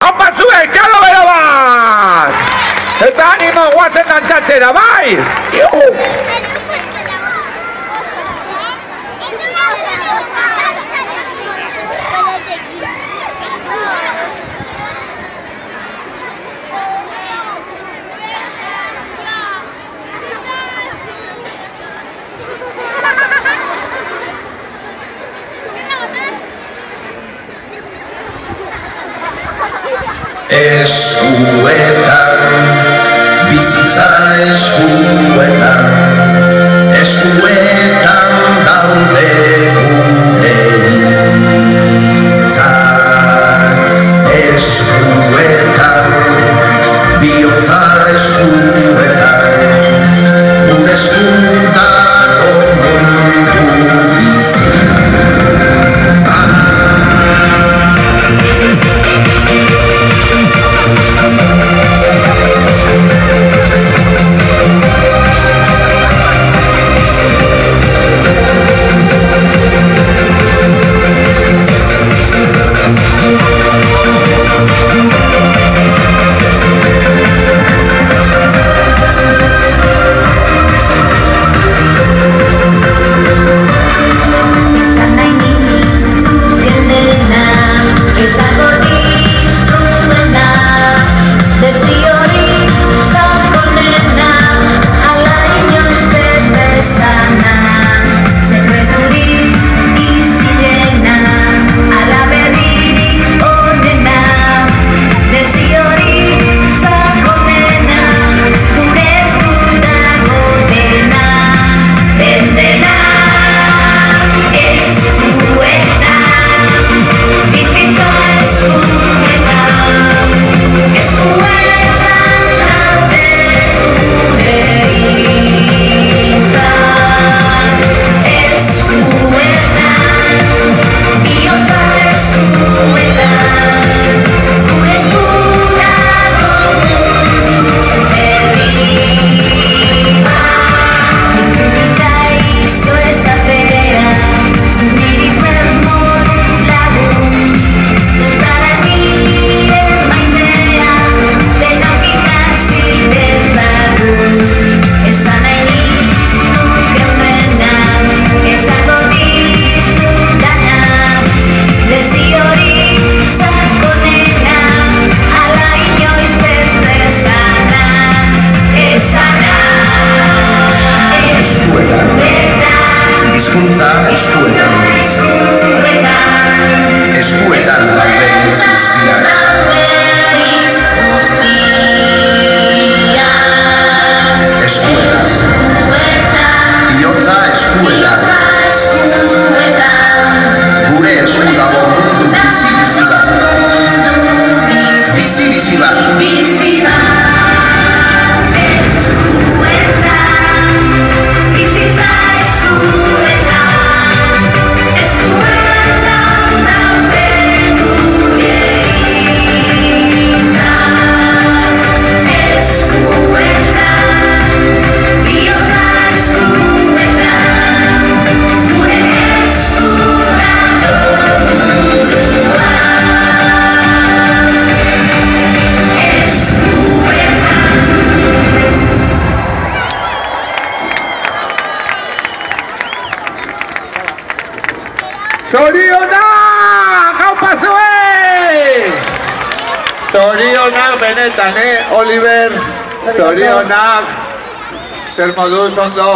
Haupa zuen, txalo bero bat! Eta animo guazen dantzatzera, bai! Eskuetan, bizitza eskuetan, eskuetan daude gure hitzak. Eskuetan, bihotza eskuetan, gure eskutako mundu bizi. Hizkuntza eskuetan, eskuetan daude hitz guztiak. Eskuetan, bihotza eskuetan, gure esku dago mundu bizi bat. Bizi bat. Zorionak! Haupa zuen! Zorionak benetan, Oliver? Zorionak! Zer moduz ondo?